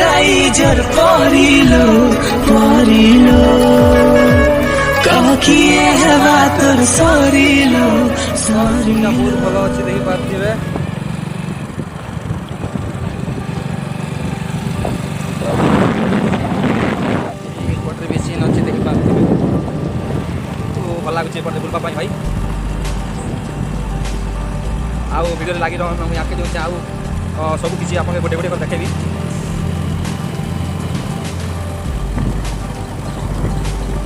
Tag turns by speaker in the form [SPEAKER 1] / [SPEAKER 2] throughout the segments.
[SPEAKER 1] রাইজর পরিলো কিয়ে হেবা তোর সরিলো
[SPEAKER 2] বহুত ভালো আছে দেখি পারছিবে পটরে বেশি আছে দেখি পারছিবে তো ভাল লাগুছে পটরে বুলবা পাই ভাই ଆଉ ଭିଡ଼ିଓରେ ଲାଗି ରହ ମୁଁ ଆଗକେ ଯାଉଛି ଆଉ ସବୁ କିଛି ଆପଣଙ୍କୁ ଗୋଟେ ଗୋଟେ କରି ଦେଖେଇବି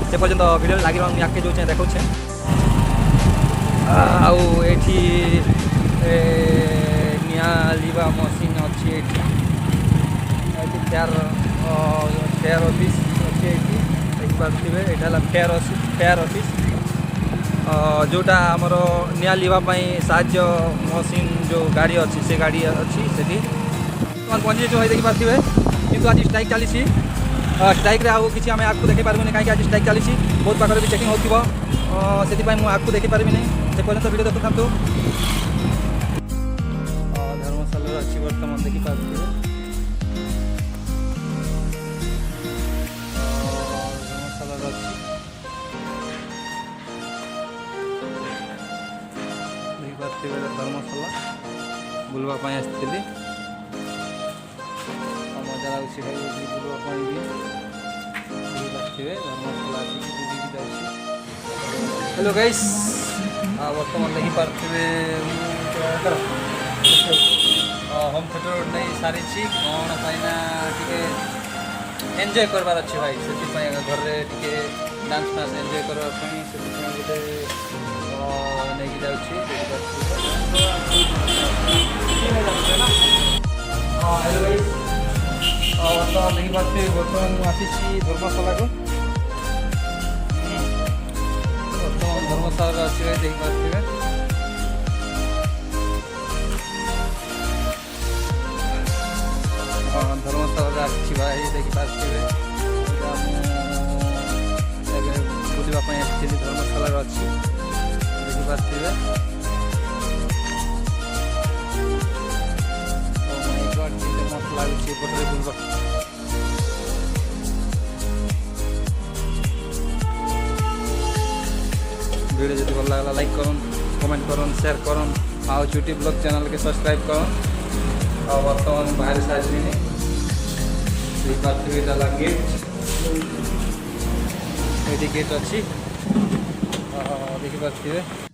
[SPEAKER 2] ସେ ପର୍ଯ୍ୟନ୍ତ ଭିଡ଼ିଓରେ ଲାଗି ରହ ମୁଁ ଆଗକେ ଯାଉଛି ଦେଖାଉଛି ଆଉ ଏଠି ନିଆଁ ଲିଭା ମେସିନ୍ ଅଛି ଏଠି ଏଠି ଫେୟାର ଅଫିସ୍ ଅଛି ଏଠି ଦେଖିପାରୁଥିବେ ଏଇଟା ହେଲା ଫେୟାର ଅଫିସ୍ जोटा आमर निआ लिवाई साहाଯ୍ୟ मशीन जो गाड़ी अच्छी से गाड़ी अच्छी से पहुँची जो देखी पारे किंतु आज स्ट्राइक चली स्ट्राइक आउ कि आम आपको देखी पार्बन कहीं आज स्ट्राइक चली बहुत पाखे भी चेकिंग होती से आपको देखी पार्बि से पर्यटन वीडियो देखु था धर्मशाला अच्छी बर्तमान देखी पारे धर्मशाला अच्छी धर्मशाला बुलवाई आसती मजा लगे बुलवाई भी धर्मशाला हेलो गाइस बर्तमान देखी पारे होम थिएटर नहीं सारी कौन पाइना टे एंजॉय करवार अच्छे भाई से घर में टे डांस फांस एंजॉय करवाई गोटे नहीं जाऊँगी हेलो गाइस बर्तमान देखी पारे बर्तमान मुझे धर्मशाला को बर्तमान धर्मशाला अच्छी भाई देखी पारे धर्मशाला अच्छी भाई देखी पारे बुलवाई आसती धर्मशाला अच्छी देखी पारे मस्त लगुच पटे बुलवा वीडियो जो भल लगा लाइक करन कमेंट करन शेयर करन आउ यूट्यूब ब्लॉग चैनल के सब्सक्राइब करन और बर्तमान बाहर साइड गेट ये गेट अच्छी देखी पारे